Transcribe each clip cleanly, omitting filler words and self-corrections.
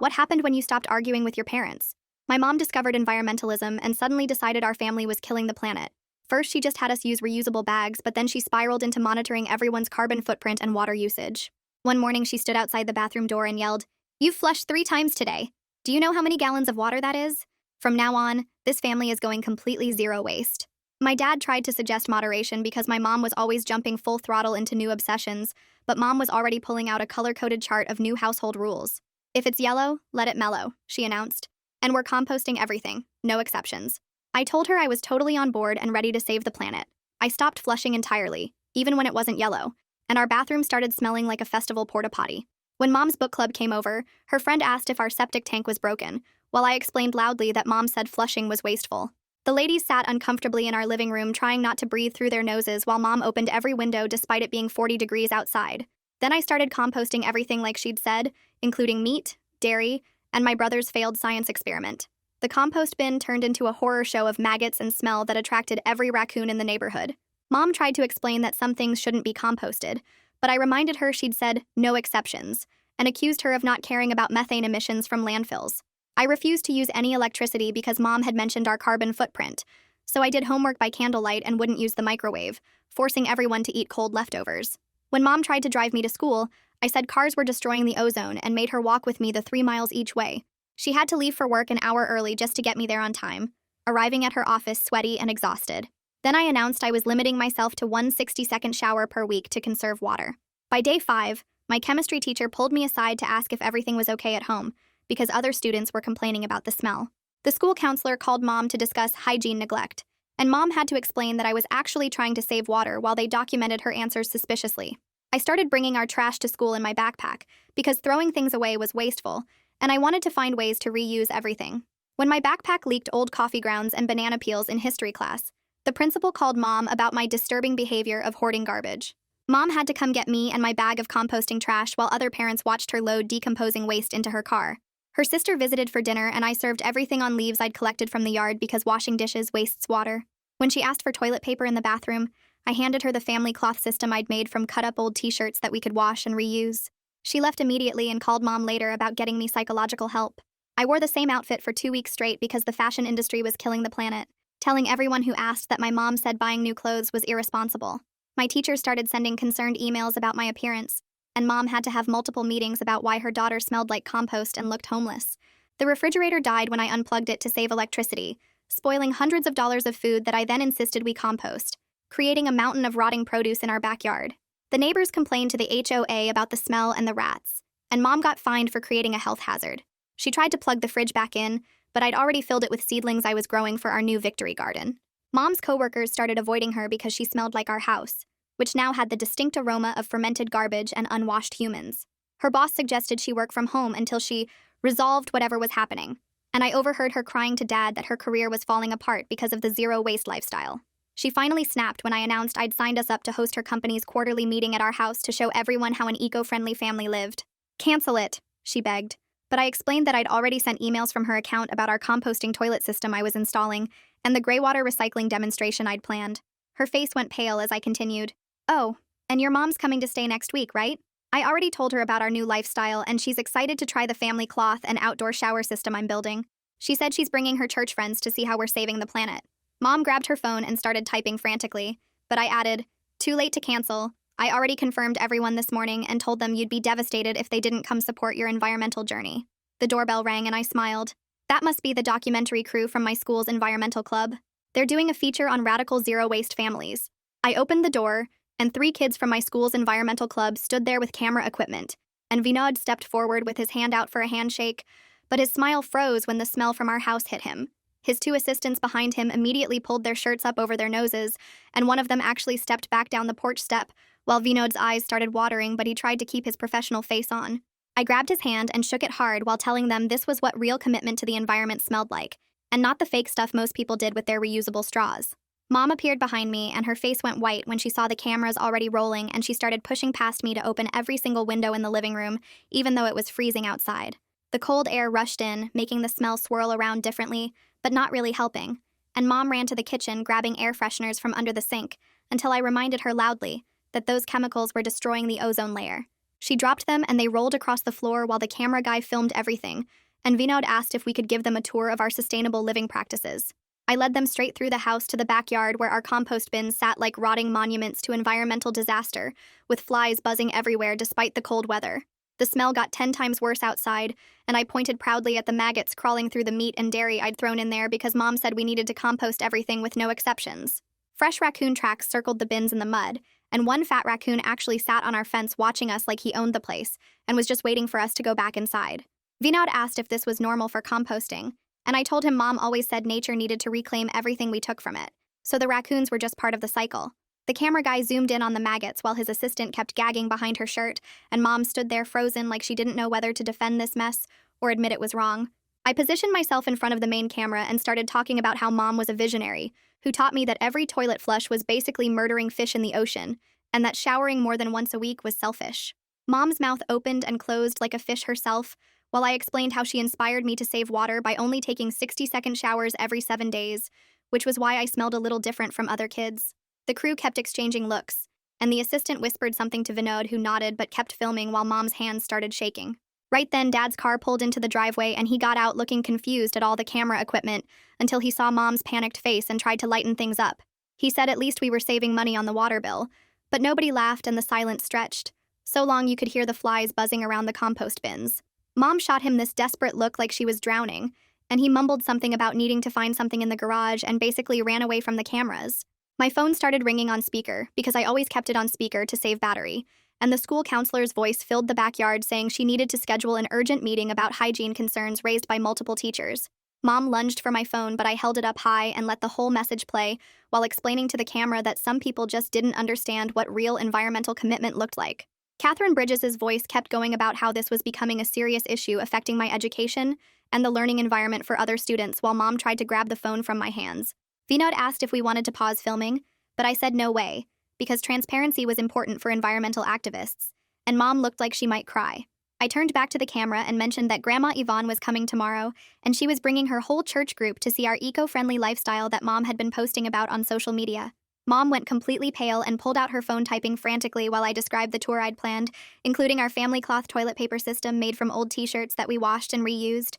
What happened when you stopped arguing with your parents? My mom discovered environmentalism and suddenly decided our family was killing the planet. First, she just had us use reusable bags, but then she spiraled into monitoring everyone's carbon footprint and water usage. One morning, she stood outside the bathroom door and yelled, "You've flushed 3 times today. Do you know how many gallons of water that is? From now on, this family is going completely zero waste." My dad tried to suggest moderation because my mom was always jumping full throttle into new obsessions, but mom was already pulling out a color-coded chart of new household rules. "If it's yellow, let it mellow," she announced. "And we're composting everything, no exceptions." I told her I was totally on board and ready to save the planet. I stopped flushing entirely, even when it wasn't yellow, and our bathroom started smelling like a festival porta potty. When Mom's book club came over, her friend asked if our septic tank was broken, while I explained loudly that Mom said flushing was wasteful. The ladies sat uncomfortably in our living room trying not to breathe through their noses while Mom opened every window despite it being 40 degrees outside. Then I started composting everything like she'd said, including meat, dairy, and my brother's failed science experiment. The compost bin turned into a horror show of maggots and smell that attracted every raccoon in the neighborhood. Mom tried to explain that some things shouldn't be composted, but I reminded her she'd said no exceptions, and accused her of not caring about methane emissions from landfills. I refused to use any electricity because Mom had mentioned our carbon footprint, so I did homework by candlelight and wouldn't use the microwave, forcing everyone to eat cold leftovers. When Mom tried to drive me to school, I said cars were destroying the ozone and made her walk with me the 3 miles each way. She had to leave for work an hour early just to get me there on time, arriving at her office sweaty and exhausted. Then I announced I was limiting myself to one 60-second shower per week to conserve water. By day 5, my chemistry teacher pulled me aside to ask if everything was okay at home, because other students were complaining about the smell. The school counselor called Mom to discuss hygiene neglect, and Mom had to explain that I was actually trying to save water while they documented her answers suspiciously. I started bringing our trash to school in my backpack, because throwing things away was wasteful, and I wanted to find ways to reuse everything. When my backpack leaked old coffee grounds and banana peels in history class, the principal called Mom about my disturbing behavior of hoarding garbage. Mom had to come get me and my bag of composting trash while other parents watched her load decomposing waste into her car. Her sister visited for dinner and I served everything on leaves I'd collected from the yard because washing dishes wastes water. When she asked for toilet paper in the bathroom, I handed her the family cloth system I'd made from cut-up old t-shirts that we could wash and reuse. She left immediately and called Mom later about getting me psychological help. I wore the same outfit for 2 weeks straight because the fashion industry was killing the planet, telling everyone who asked that my mom said buying new clothes was irresponsible. My teachers started sending concerned emails about my appearance, and Mom had to have multiple meetings about why her daughter smelled like compost and looked homeless. The refrigerator died when I unplugged it to save electricity, spoiling hundreds of dollars of food that I then insisted we compost, creating a mountain of rotting produce in our backyard. The neighbors complained to the HOA about the smell and the rats, and Mom got fined for creating a health hazard. She tried to plug the fridge back in, but I'd already filled it with seedlings I was growing for our new victory garden. Mom's coworkers started avoiding her because she smelled like our house, which now had the distinct aroma of fermented garbage and unwashed humans. Her boss suggested she work from home until she resolved whatever was happening, and I overheard her crying to Dad that her career was falling apart because of the zero-waste lifestyle. She finally snapped when I announced I'd signed us up to host her company's quarterly meeting at our house to show everyone how an eco-friendly family lived. "Cancel it," she begged, but I explained that I'd already sent emails from her account about our composting toilet system I was installing and the graywater recycling demonstration I'd planned. Her face went pale as I continued. "Oh, and your mom's coming to stay next week, right? I already told her about our new lifestyle and she's excited to try the family cloth and outdoor shower system I'm building. She said she's bringing her church friends to see how we're saving the planet." Mom grabbed her phone and started typing frantically, but I added, "Too late to cancel. I already confirmed everyone this morning and told them you'd be devastated if they didn't come support your environmental journey." The doorbell rang and I smiled. That must be the documentary crew from my school's environmental club. They're doing a feature on radical zero-waste families. I opened the door, and 3 kids from my school's environmental club stood there with camera equipment, and Vinod stepped forward with his hand out for a handshake, but his smile froze when the smell from our house hit him. His 2 assistants behind him immediately pulled their shirts up over their noses, and one of them actually stepped back down the porch step, while Vinod's eyes started watering, but he tried to keep his professional face on. I grabbed his hand and shook it hard while telling them this was what real commitment to the environment smelled like, and not the fake stuff most people did with their reusable straws. Mom appeared behind me, and her face went white when she saw the cameras already rolling, and she started pushing past me to open every single window in the living room, even though it was freezing outside. The cold air rushed in, making the smell swirl around differently, but not really helping, and Mom ran to the kitchen grabbing air fresheners from under the sink until I reminded her loudly that those chemicals were destroying the ozone layer. She dropped them and they rolled across the floor while the camera guy filmed everything, and Vinod asked if we could give them a tour of our sustainable living practices. I led them straight through the house to the backyard where our compost bins sat like rotting monuments to environmental disaster, with flies buzzing everywhere despite the cold weather. The smell got 10 times worse outside, and I pointed proudly at the maggots crawling through the meat and dairy I'd thrown in there because Mom said we needed to compost everything with no exceptions. Fresh raccoon tracks circled the bins in the mud, and one fat raccoon actually sat on our fence watching us like he owned the place and was just waiting for us to go back inside. Vinod asked if this was normal for composting, and I told him Mom always said nature needed to reclaim everything we took from it, so the raccoons were just part of the cycle. The camera guy zoomed in on the maggots while his assistant kept gagging behind her shirt, and Mom stood there frozen like she didn't know whether to defend this mess or admit it was wrong. I positioned myself in front of the main camera and started talking about how Mom was a visionary, who taught me that every toilet flush was basically murdering fish in the ocean, and that showering more than once a week was selfish. Mom's mouth opened and closed like a fish herself, while I explained how she inspired me to save water by only taking 60-second showers every 7 days, which was why I smelled a little different from other kids. The crew kept exchanging looks, and the assistant whispered something to Vinod, who nodded but kept filming while Mom's hands started shaking. Right then, Dad's car pulled into the driveway and he got out looking confused at all the camera equipment until he saw Mom's panicked face and tried to lighten things up. He said at least we were saving money on the water bill, but nobody laughed and the silence stretched. So long you could hear the flies buzzing around the compost bins. Mom shot him this desperate look like she was drowning, and he mumbled something about needing to find something in the garage and basically ran away from the cameras. My phone started ringing on speaker because I always kept it on speaker to save battery, and the school counselor's voice filled the backyard saying she needed to schedule an urgent meeting about hygiene concerns raised by multiple teachers. Mom lunged for my phone, but I held it up high and let the whole message play while explaining to the camera that some people just didn't understand what real environmental commitment looked like. Catherine Bridges' voice kept going about how this was becoming a serious issue affecting my education and the learning environment for other students while Mom tried to grab the phone from my hands. Vinod asked if we wanted to pause filming, but I said no way, because transparency was important for environmental activists, and Mom looked like she might cry. I turned back to the camera and mentioned that Grandma Yvonne was coming tomorrow, and she was bringing her whole church group to see our eco-friendly lifestyle that Mom had been posting about on social media. Mom went completely pale and pulled out her phone typing frantically while I described the tour I'd planned, including our family cloth toilet paper system made from old t-shirts that we washed and reused.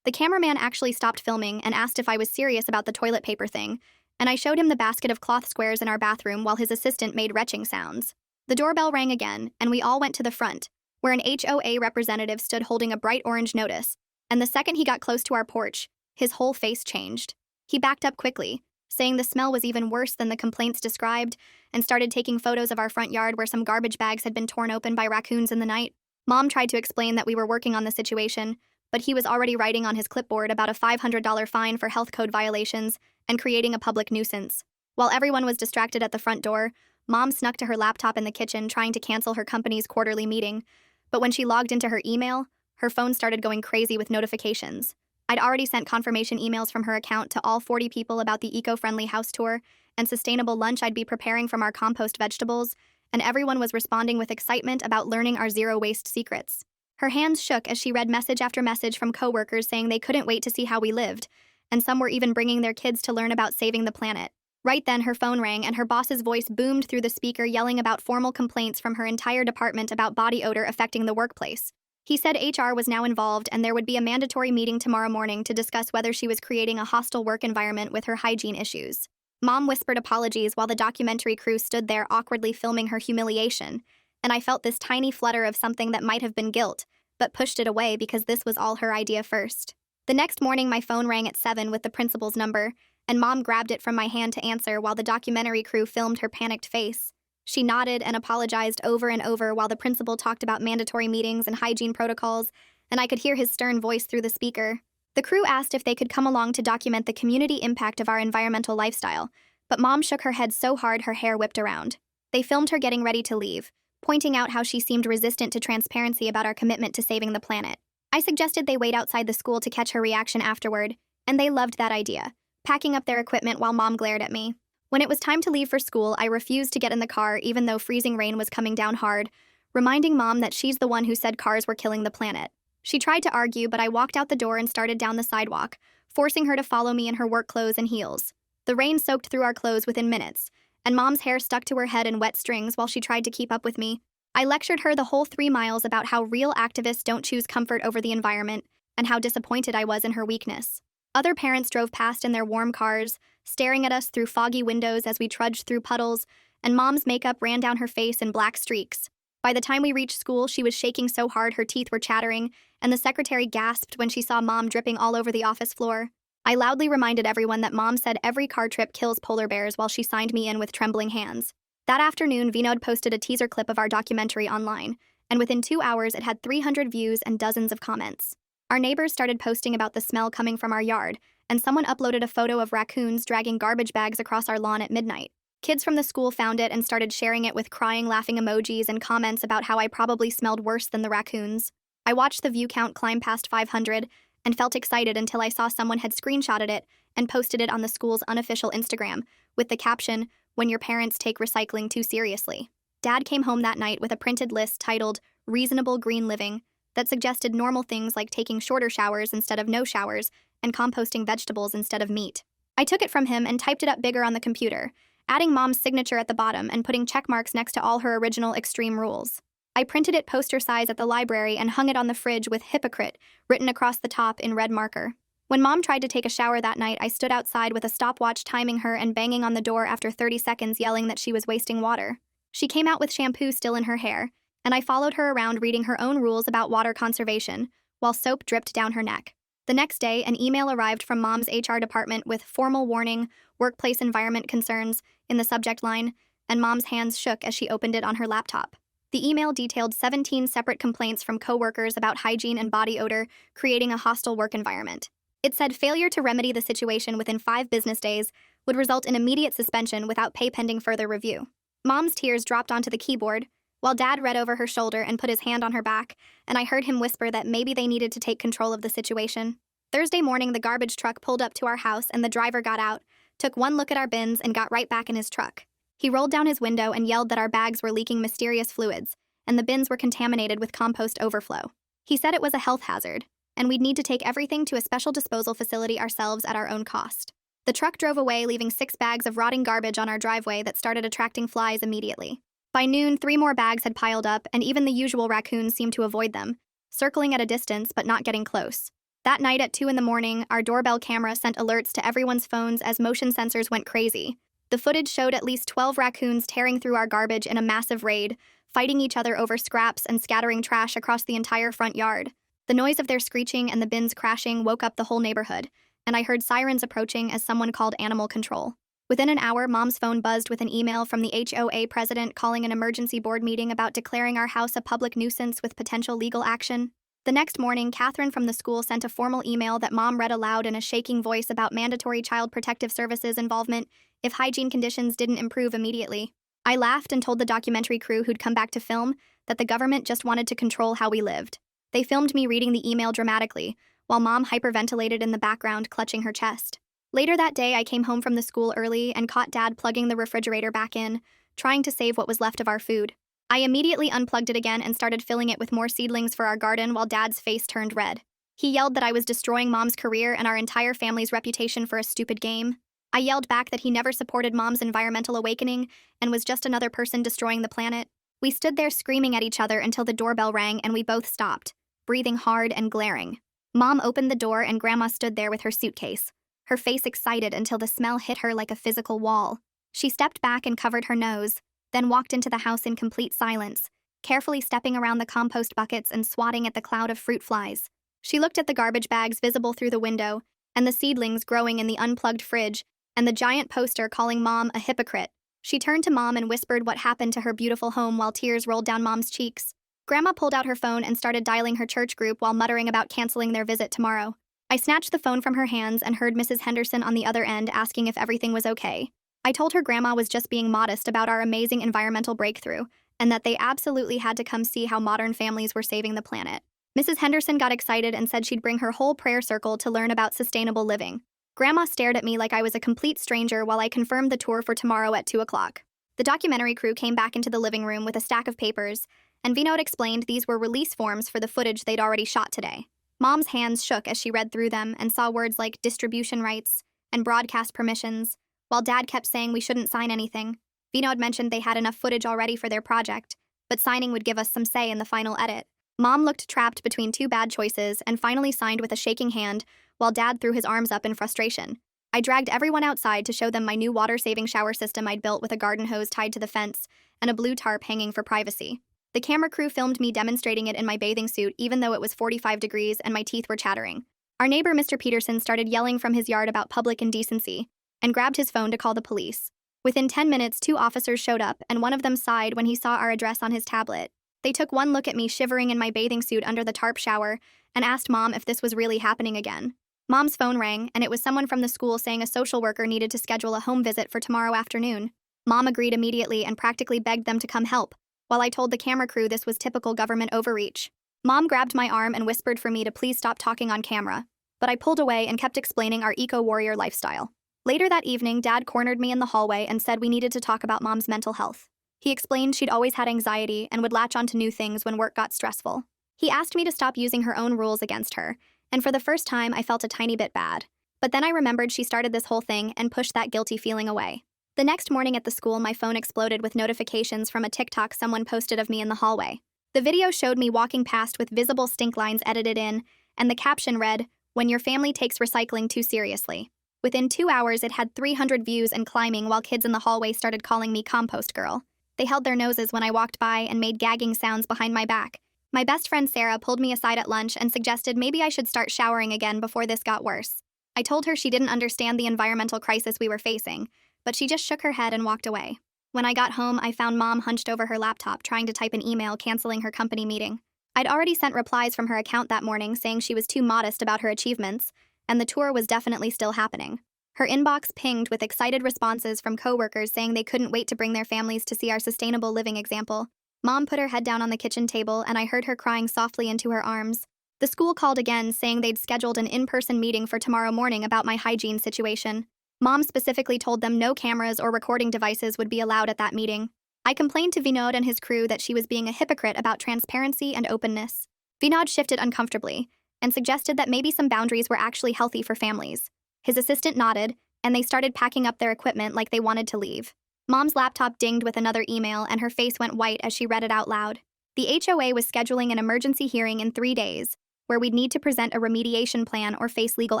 The cameraman actually stopped filming and asked if I was serious about the toilet paper thing, and I showed him the basket of cloth squares in our bathroom while his assistant made retching sounds. The doorbell rang again, and we all went to the front, where an HOA representative stood holding a bright orange notice, and the second he got close to our porch, his whole face changed. He backed up quickly, saying the smell was even worse than the complaints described, and started taking photos of our front yard where some garbage bags had been torn open by raccoons in the night. Mom tried to explain that we were working on the situation, but he was already writing on his clipboard about a $500 fine for health code violations and creating a public nuisance. While everyone was distracted at the front door, Mom snuck to her laptop in the kitchen trying to cancel her company's quarterly meeting, but when she logged into her email, her phone started going crazy with notifications. I'd already sent confirmation emails from her account to all 40 people about the eco-friendly house tour and sustainable lunch I'd be preparing from our compost vegetables, and everyone was responding with excitement about learning our zero-waste secrets. Her hands shook as she read message after message from coworkers saying they couldn't wait to see how we lived, and some were even bringing their kids to learn about saving the planet. Right then, her phone rang and her boss's voice boomed through the speaker yelling about formal complaints from her entire department about body odor affecting the workplace. He said HR was now involved and there would be a mandatory meeting tomorrow morning to discuss whether she was creating a hostile work environment with her hygiene issues. Mom whispered apologies while the documentary crew stood there awkwardly filming her humiliation, and I felt this tiny flutter of something that might have been guilt, but pushed it away because this was all her idea first. The next morning, my phone rang at 7 with the principal's number, and Mom grabbed it from my hand to answer while the documentary crew filmed her panicked face. She nodded and apologized over and over while the principal talked about mandatory meetings and hygiene protocols, and I could hear his stern voice through the speaker. The crew asked if they could come along to document the community impact of our environmental lifestyle, but Mom shook her head so hard her hair whipped around. They filmed her getting ready to leave, pointing out how she seemed resistant to transparency about our commitment to saving the planet. I suggested they wait outside the school to catch her reaction afterward, and they loved that idea, packing up their equipment while Mom glared at me. When it was time to leave for school, I refused to get in the car even though freezing rain was coming down hard, reminding Mom that she's the one who said cars were killing the planet. She tried to argue, but I walked out the door and started down the sidewalk, forcing her to follow me in her work clothes and heels. The rain soaked through our clothes within minutes, and Mom's hair stuck to her head in wet strings while she tried to keep up with me. I lectured her the whole 3 miles about how real activists don't choose comfort over the environment and how disappointed I was in her weakness. Other parents drove past in their warm cars, staring at us through foggy windows as we trudged through puddles, and Mom's makeup ran down her face in black streaks. By the time we reached school, she was shaking so hard her teeth were chattering, and the secretary gasped when she saw Mom dripping all over the office floor. I loudly reminded everyone that Mom said every car trip kills polar bears while she signed me in with trembling hands. That afternoon, Vinod posted a teaser clip of our documentary online, and within 2 hours it had 300 views and dozens of comments. Our neighbors started posting about the smell coming from our yard, and someone uploaded a photo of raccoons dragging garbage bags across our lawn at midnight. Kids from the school found it and started sharing it with crying, laughing emojis and comments about how I probably smelled worse than the raccoons. I watched the view count climb past 500 and felt excited until I saw someone had screenshotted it and posted it on the school's unofficial Instagram with the caption, "When your parents take recycling too seriously." Dad came home that night with a printed list titled Reasonable Green Living that suggested normal things like taking shorter showers instead of no showers and composting vegetables instead of meat. I took it from him and typed it up bigger on the computer, adding Mom's signature at the bottom and putting check marks next to all her original extreme rules. I printed it poster size at the library and hung it on the fridge with hypocrite written across the top in red marker. When Mom tried to take a shower that night, I stood outside with a stopwatch timing her and banging on the door after 30 seconds yelling that she was wasting water. She came out with shampoo still in her hair, and I followed her around reading her own rules about water conservation, while soap dripped down her neck. The next day, an email arrived from Mom's HR department with formal warning, workplace environment concerns, in the subject line, and Mom's hands shook as she opened it on her laptop. The email detailed 17 separate complaints from coworkers about hygiene and body odor, creating a hostile work environment. It said failure to remedy the situation within 5 business days would result in immediate suspension without pay pending further review. Mom's tears dropped onto the keyboard, while Dad read over her shoulder and put his hand on her back, and I heard him whisper that maybe they needed to take control of the situation. Thursday morning, the garbage truck pulled up to our house and the driver got out, took one look at our bins, and got right back in his truck. He rolled down his window and yelled that our bags were leaking mysterious fluids, and the bins were contaminated with compost overflow. He said it was a health hazard, and we'd need to take everything to a special disposal facility ourselves at our own cost. The truck drove away, leaving 6 bags of rotting garbage on our driveway that started attracting flies immediately. By noon, 3 more bags had piled up, and even the usual raccoons seemed to avoid them, circling at a distance but not getting close. That night at 2 in the morning, our doorbell camera sent alerts to everyone's phones as motion sensors went crazy. The footage showed at least 12 raccoons tearing through our garbage in a massive raid, fighting each other over scraps and scattering trash across the entire front yard. The noise of their screeching and the bins crashing woke up the whole neighborhood, and I heard sirens approaching as someone called animal control. Within an hour, Mom's phone buzzed with an email from the HOA president calling an emergency board meeting about declaring our house a public nuisance with potential legal action. The next morning, Catherine from the school sent a formal email that Mom read aloud in a shaking voice about mandatory child protective services involvement if hygiene conditions didn't improve immediately. I laughed and told the documentary crew who'd come back to film that the government just wanted to control how we lived. They filmed me reading the email dramatically, while Mom hyperventilated in the background, clutching her chest. Later that day, I came home from the school early and caught Dad plugging the refrigerator back in, trying to save what was left of our food. I immediately unplugged it again and started filling it with more seedlings for our garden while Dad's face turned red. He yelled that I was destroying Mom's career and our entire family's reputation for a stupid game. I yelled back that he never supported Mom's environmental awakening and was just another person destroying the planet. We stood there screaming at each other until the doorbell rang and we both stopped, breathing hard and glaring. Mom opened the door and Grandma stood there with her suitcase, her face excited until the smell hit her like a physical wall. She stepped back and covered her nose, then walked into the house in complete silence, carefully stepping around the compost buckets and swatting at the cloud of fruit flies. She looked at the garbage bags visible through the window, and the seedlings growing in the unplugged fridge, and the giant poster calling Mom a hypocrite. She turned to Mom and whispered what happened to her beautiful home while tears rolled down Mom's cheeks. Grandma pulled out her phone and started dialing her church group while muttering about canceling their visit tomorrow. I snatched the phone from her hands and heard Mrs. Henderson on the other end asking if everything was okay. I told her Grandma was just being modest about our amazing environmental breakthrough, and that they absolutely had to come see how modern families were saving the planet. Mrs. Henderson got excited and said she'd bring her whole prayer circle to learn about sustainable living. Grandma stared at me like I was a complete stranger while I confirmed the tour for tomorrow at 2 o'clock. The documentary crew came back into the living room with a stack of papers, and Vinod explained these were release forms for the footage they'd already shot today. Mom's hands shook as she read through them and saw words like distribution rights and broadcast permissions, while Dad kept saying we shouldn't sign anything. Vinod mentioned they had enough footage already for their project, but signing would give us some say in the final edit. Mom looked trapped between two bad choices and finally signed with a shaking hand, while Dad threw his arms up in frustration. I dragged everyone outside to show them my new water-saving shower system I'd built with a garden hose tied to the fence and a blue tarp hanging for privacy. The camera crew filmed me demonstrating it in my bathing suit even though it was 45 degrees and my teeth were chattering. Our neighbor, Mr. Peterson, started yelling from his yard about public indecency and grabbed his phone to call the police. Within 10 minutes, 2 officers showed up, and one of them sighed when he saw our address on his tablet. They took one look at me shivering in my bathing suit under the tarp shower and asked Mom if this was really happening again. Mom's phone rang, and it was someone from the school saying a social worker needed to schedule a home visit for tomorrow afternoon. Mom agreed immediately and practically begged them to come help, while I told the camera crew this was typical government overreach. Mom grabbed my arm and whispered for me to please stop talking on camera, but I pulled away and kept explaining our eco-warrior lifestyle. Later that evening, Dad cornered me in the hallway and said we needed to talk about Mom's mental health. He explained she'd always had anxiety and would latch onto new things when work got stressful. He asked me to stop using her own rules against her, and for the first time I felt a tiny bit bad. But then I remembered she started this whole thing and pushed that guilty feeling away. The next morning at the school, my phone exploded with notifications from a TikTok someone posted of me in the hallway. The video showed me walking past with visible stink lines edited in, and the caption read, "When your family takes recycling too seriously." Within 2 hours, it had 300 views and climbing, while kids in the hallway started calling me compost girl. They held their noses when I walked by and made gagging sounds behind my back. My best friend Sarah pulled me aside at lunch and suggested maybe I should start showering again before this got worse. I told her she didn't understand the environmental crisis we were facing, but she just shook her head and walked away. When I got home, I found Mom hunched over her laptop trying to type an email canceling her company meeting. I'd already sent replies from her account that morning saying she was too modest about her achievements, and the tour was definitely still happening. Her inbox pinged with excited responses from coworkers saying they couldn't wait to bring their families to see our sustainable living example. Mom put her head down on the kitchen table, and I heard her crying softly into her arms. The school called again, saying they'd scheduled an in-person meeting for tomorrow morning about my hygiene situation. Mom specifically told them no cameras or recording devices would be allowed at that meeting. I complained to Vinod and his crew that she was being a hypocrite about transparency and openness. Vinod shifted uncomfortably and suggested that maybe some boundaries were actually healthy for families. His assistant nodded, and they started packing up their equipment like they wanted to leave. Mom's laptop dinged with another email, and her face went white as she read it out loud. The HOA was scheduling an emergency hearing in 3 days, where we'd need to present a remediation plan or face legal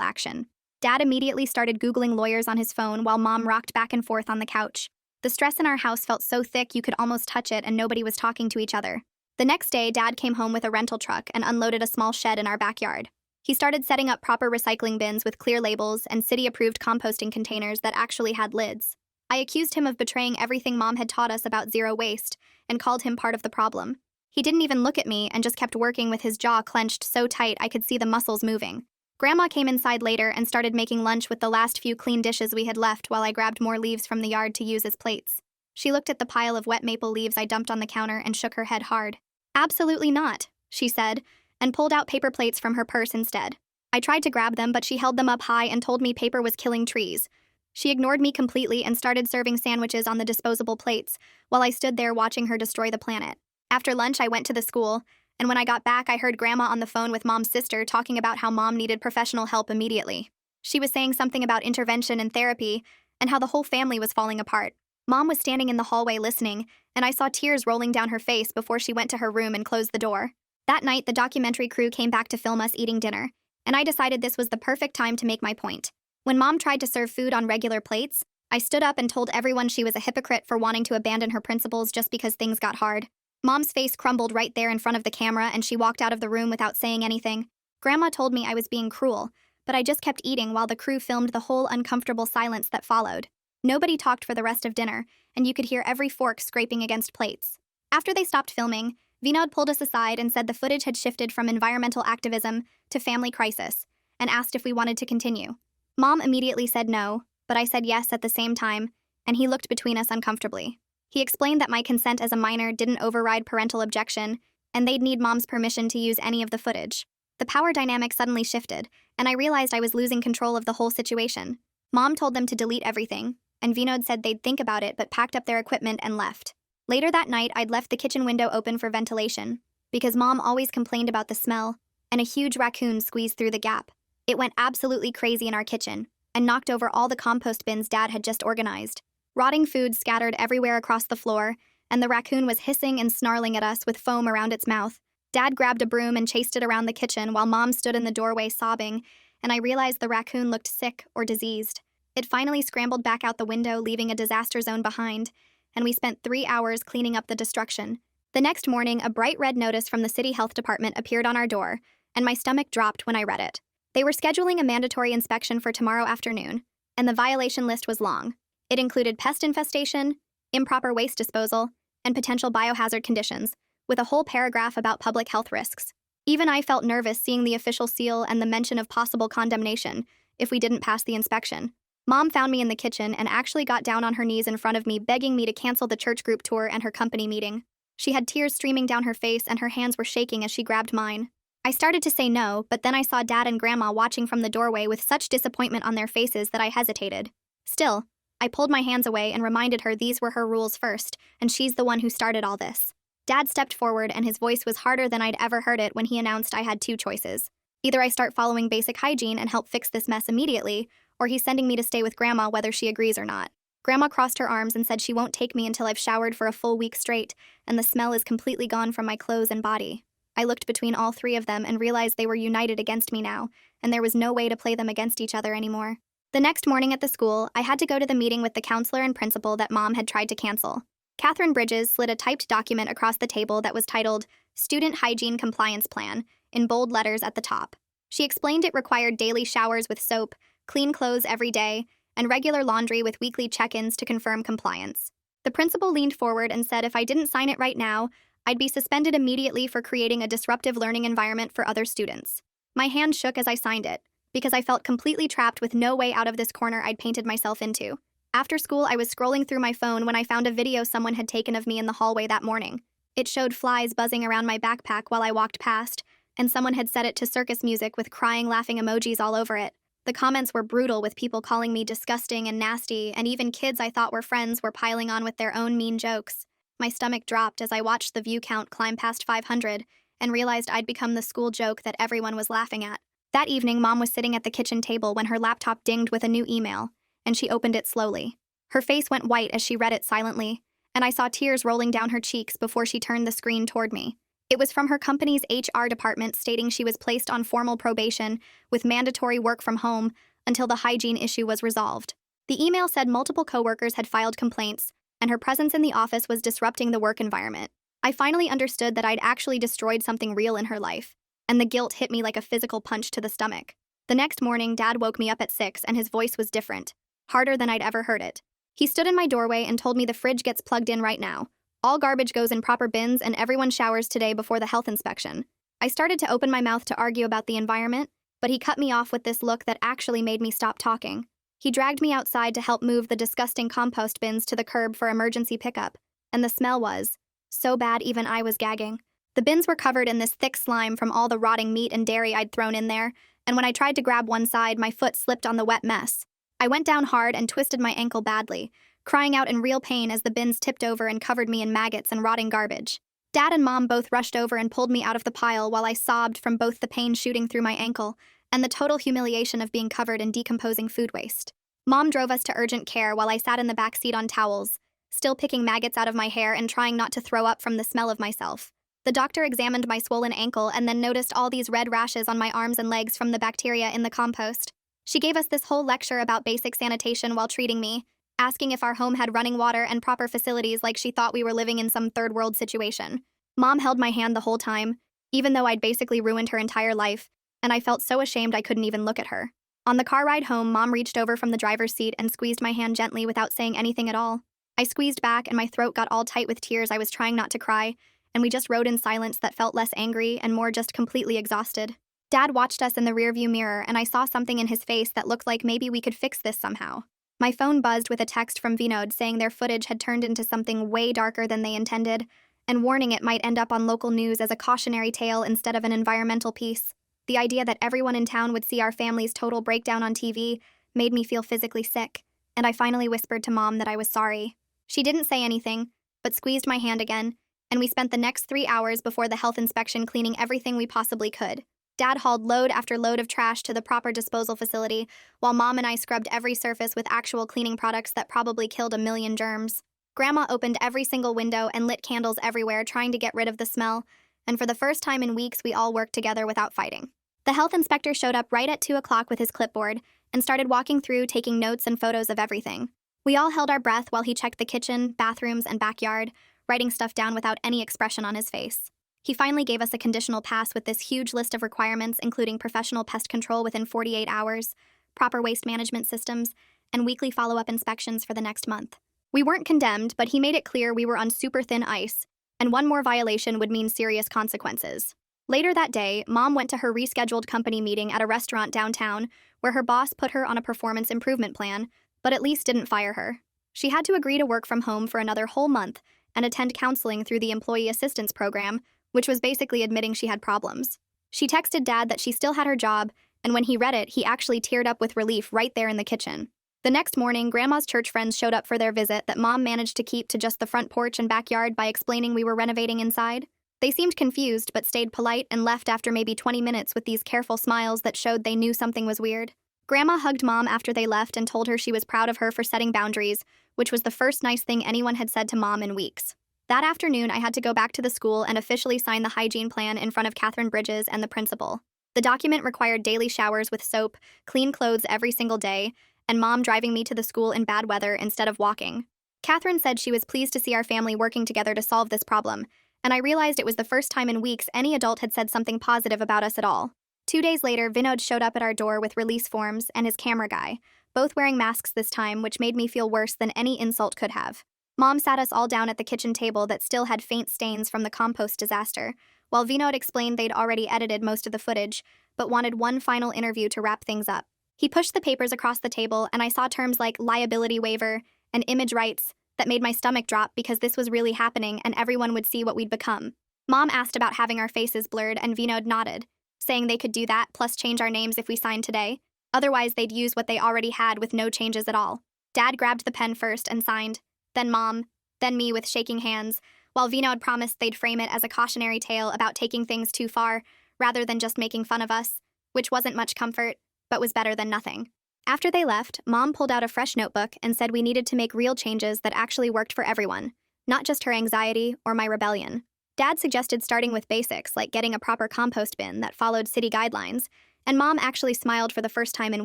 action. Dad immediately started Googling lawyers on his phone while Mom rocked back and forth on the couch. The stress in our house felt so thick you could almost touch it, and nobody was talking to each other. The next day, Dad came home with a rental truck and unloaded a small shed in our backyard. He started setting up proper recycling bins with clear labels and city-approved composting containers that actually had lids. I accused him of betraying everything Mom had taught us about zero waste and called him part of the problem. He didn't even look at me and just kept working with his jaw clenched so tight I could see the muscles moving. Grandma came inside later and started making lunch with the last few clean dishes we had left while I grabbed more leaves from the yard to use as plates. She looked at the pile of wet maple leaves I dumped on the counter and shook her head hard. "Absolutely not," she said, and pulled out paper plates from her purse instead. I tried to grab them, but she held them up high and told me paper was killing trees. She ignored me completely and started serving sandwiches on the disposable plates, while I stood there watching her destroy the planet. After lunch, I went to the school, and when I got back, I heard Grandma on the phone with Mom's sister talking about how Mom needed professional help immediately. She was saying something about intervention and therapy, and how the whole family was falling apart. Mom was standing in the hallway listening, and I saw tears rolling down her face before she went to her room and closed the door. That night, the documentary crew came back to film us eating dinner, and I decided this was the perfect time to make my point. When Mom tried to serve food on regular plates, I stood up and told everyone she was a hypocrite for wanting to abandon her principles just because things got hard. Mom's face crumbled right there in front of the camera, and she walked out of the room without saying anything. Grandma told me I was being cruel, but I just kept eating while the crew filmed the whole uncomfortable silence that followed. Nobody talked for the rest of dinner, and you could hear every fork scraping against plates. After they stopped filming, Vinod pulled us aside and said the footage had shifted from environmental activism to family crisis, and asked if we wanted to continue. Mom immediately said no, but I said yes at the same time, and he looked between us uncomfortably. He explained that my consent as a minor didn't override parental objection, and they'd need Mom's permission to use any of the footage. The power dynamic suddenly shifted, and I realized I was losing control of the whole situation. Mom told them to delete everything, and Vinod said they'd think about it but packed up their equipment and left. Later that night, I'd left the kitchen window open for ventilation, because Mom always complained about the smell, and a huge raccoon squeezed through the gap. It went absolutely crazy in our kitchen, and knocked over all the compost bins Dad had just organized. Rotting food scattered everywhere across the floor, and the raccoon was hissing and snarling at us with foam around its mouth. Dad grabbed a broom and chased it around the kitchen while Mom stood in the doorway sobbing, and I realized the raccoon looked sick or diseased. It finally scrambled back out the window, leaving a disaster zone behind, and we spent 3 hours cleaning up the destruction. The next morning, a bright red notice from the city health department appeared on our door, and my stomach dropped when I read it. They were scheduling a mandatory inspection for tomorrow afternoon, and the violation list was long. It included pest infestation, improper waste disposal, and potential biohazard conditions, with a whole paragraph about public health risks. Even I felt nervous seeing the official seal and the mention of possible condemnation if we didn't pass the inspection. Mom found me in the kitchen and actually got down on her knees in front of me, begging me to cancel the church group tour and her company meeting. She had tears streaming down her face and her hands were shaking as she grabbed mine. I started to say no, but then I saw Dad and Grandma watching from the doorway with such disappointment on their faces that I hesitated. Still, I pulled my hands away and reminded her these were her rules first, and she's the one who started all this. Dad stepped forward and his voice was harder than I'd ever heard it when he announced I had 2 choices. Either I start following basic hygiene and help fix this mess immediately, or he's sending me to stay with Grandma whether she agrees or not. Grandma crossed her arms and said she won't take me until I've showered for a full week straight, and the smell is completely gone from my clothes and body. I looked between all 3 of them and realized they were united against me now, and there was no way to play them against each other anymore. The next morning at the school, I had to go to the meeting with the counselor and principal that Mom had tried to cancel. Catherine Bridges slid a typed document across the table that was titled Student Hygiene Compliance Plan in bold letters at the top. She explained it required daily showers with soap, clean clothes every day, and regular laundry with weekly check-ins to confirm compliance. The principal leaned forward and said if I didn't sign it right now, I'd be suspended immediately for creating a disruptive learning environment for other students. My hand shook as I signed it, because I felt completely trapped with no way out of this corner I'd painted myself into. After school, I was scrolling through my phone when I found a video someone had taken of me in the hallway that morning. It showed flies buzzing around my backpack while I walked past, and someone had set it to circus music with crying, laughing emojis all over it. The comments were brutal, with people calling me disgusting and nasty, and even kids I thought were friends were piling on with their own mean jokes. My stomach dropped as I watched the view count climb past 500 and realized I'd become the school joke that everyone was laughing at. That evening, Mom was sitting at the kitchen table when her laptop dinged with a new email, and she opened it slowly. Her face went white as she read it silently, and I saw tears rolling down her cheeks before she turned the screen toward me. It was from her company's HR department stating she was placed on formal probation with mandatory work from home until the hygiene issue was resolved. The email said multiple coworkers had filed complaints, and her presence in the office was disrupting the work environment. I finally understood that I'd actually destroyed something real in her life, and the guilt hit me like a physical punch to the stomach. The next morning, Dad woke me up at 6, and his voice was different, harder than I'd ever heard it. He stood in my doorway and told me the fridge gets plugged in right now. All garbage goes in proper bins and everyone showers today before the health inspection. I started to open my mouth to argue about the environment, but he cut me off with this look that actually made me stop talking. He dragged me outside to help move the disgusting compost bins to the curb for emergency pickup, and the smell was so bad even I was gagging. The bins were covered in this thick slime from all the rotting meat and dairy I'd thrown in there, and when I tried to grab one side, my foot slipped on the wet mess. I went down hard and twisted my ankle badly, crying out in real pain as the bins tipped over and covered me in maggots and rotting garbage. Dad and Mom both rushed over and pulled me out of the pile while I sobbed from both the pain shooting through my ankle and the total humiliation of being covered in decomposing food waste. Mom drove us to urgent care while I sat in the back seat on towels, still picking maggots out of my hair and trying not to throw up from the smell of myself. The doctor examined my swollen ankle and then noticed all these red rashes on my arms and legs from the bacteria in the compost. She gave us this whole lecture about basic sanitation while treating me, asking if our home had running water and proper facilities like she thought we were living in some third world situation. Mom held my hand the whole time, even though I'd basically ruined her entire life, and I felt so ashamed I couldn't even look at her. On the car ride home, Mom reached over from the driver's seat and squeezed my hand gently without saying anything at all. I squeezed back and my throat got all tight with tears. I was trying not to cry, and we just rode in silence that felt less angry and more just completely exhausted. Dad watched us in the rearview mirror, and I saw something in his face that looked like maybe we could fix this somehow. My phone buzzed with a text from Vinod saying their footage had turned into something way darker than they intended, and warning it might end up on local news as a cautionary tale instead of an environmental piece. The idea that everyone in town would see our family's total breakdown on TV made me feel physically sick, and I finally whispered to Mom that I was sorry. She didn't say anything, but squeezed my hand again, and we spent the next 3 hours before the health inspection cleaning everything we possibly could. Dad hauled load after load of trash to the proper disposal facility, while Mom and I scrubbed every surface with actual cleaning products that probably killed a million germs. Grandma opened every single window and lit candles everywhere, trying to get rid of the smell, and for the first time in weeks, we all worked together without fighting. The health inspector showed up right at 2 o'clock with his clipboard and started walking through, taking notes and photos of everything. We all held our breath while he checked the kitchen, bathrooms, and backyard, writing stuff down without any expression on his face. He finally gave us a conditional pass with this huge list of requirements, including professional pest control within 48 hours, proper waste management systems, and weekly follow-up inspections for the next month. We weren't condemned, but he made it clear we were on super thin ice, and one more violation would mean serious consequences. Later that day, Mom went to her rescheduled company meeting at a restaurant downtown, where her boss put her on a performance improvement plan, but at least didn't fire her. She had to agree to work from home for another whole month and attend counseling through the Employee Assistance Program, which was basically admitting she had problems. She texted Dad that she still had her job, and when he read it, he actually teared up with relief right there in the kitchen. The next morning, Grandma's church friends showed up for their visit that Mom managed to keep to just the front porch and backyard by explaining we were renovating inside. They seemed confused but stayed polite and left after maybe 20 minutes with these careful smiles that showed they knew something was weird. Grandma hugged Mom after they left and told her she was proud of her for setting boundaries, which was the first nice thing anyone had said to Mom in weeks. That afternoon, I had to go back to the school and officially sign the hygiene plan in front of Catherine Bridges and the principal. The document required daily showers with soap, clean clothes every single day, and Mom driving me to the school in bad weather instead of walking. Catherine said she was pleased to see our family working together to solve this problem, and I realized it was the first time in weeks any adult had said something positive about us at all. 2 days later, Vinod showed up at our door with release forms and his camera guy, both wearing masks this time, which made me feel worse than any insult could have. Mom sat us all down at the kitchen table that still had faint stains from the compost disaster, while Vinod explained they'd already edited most of the footage, but wanted one final interview to wrap things up. He pushed the papers across the table, and I saw terms like liability waiver and image rights that made my stomach drop because this was really happening and everyone would see what we'd become. Mom asked about having our faces blurred, and Vinod nodded, saying they could do that plus change our names if we signed today. Otherwise, they'd use what they already had with no changes at all. Dad grabbed the pen first and signed, then Mom, then me with shaking hands, while Vinod promised they'd frame it as a cautionary tale about taking things too far, rather than just making fun of us, which wasn't much comfort, but was better than nothing. After they left, Mom pulled out a fresh notebook and said we needed to make real changes that actually worked for everyone, not just her anxiety or my rebellion. Dad suggested starting with basics like getting a proper compost bin that followed city guidelines, and Mom actually smiled for the first time in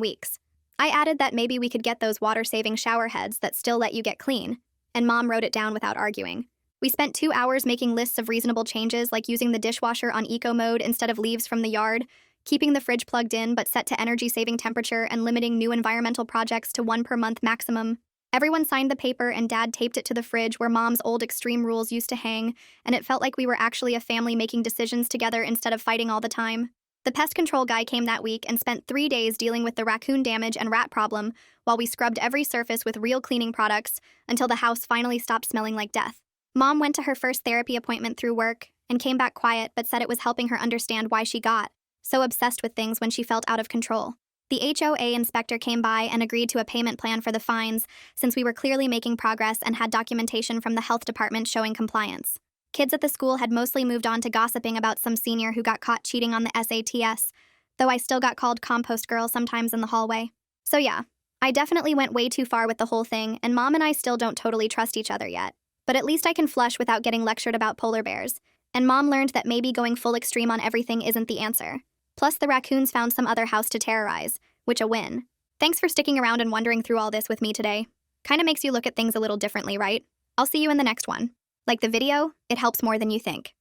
weeks. I added that maybe we could get those water-saving shower heads that still let you get clean, and Mom wrote it down without arguing. We spent 2 hours making lists of reasonable changes like using the dishwasher on eco mode instead of leaves from the yard, keeping the fridge plugged in but set to energy-saving temperature, and limiting new environmental projects to 1 per month maximum. Everyone signed the paper and Dad taped it to the fridge where Mom's old extreme rules used to hang, and it felt like we were actually a family making decisions together instead of fighting all the time. The pest control guy came that week and spent 3 days dealing with the raccoon damage and rat problem while we scrubbed every surface with real cleaning products until the house finally stopped smelling like death. Mom went to her first therapy appointment through work and came back quiet but said it was helping her understand why she got so obsessed with things when she felt out of control. The HOA inspector came by and agreed to a payment plan for the fines since we were clearly making progress and had documentation from the health department showing compliance. Kids at the school had mostly moved on to gossiping about some senior who got caught cheating on the SATs, though I still got called compost girl sometimes in the hallway. So yeah, I definitely went way too far with the whole thing, and Mom and I still don't totally trust each other yet. But at least I can flush without getting lectured about polar bears, and Mom learned that maybe going full extreme on everything isn't the answer. Plus, the raccoons found some other house to terrorize, which a win. Thanks for sticking around and wondering through all this with me today. Kinda makes you look at things a little differently, right? I'll see you in the next one. Like the video, it helps more than you think.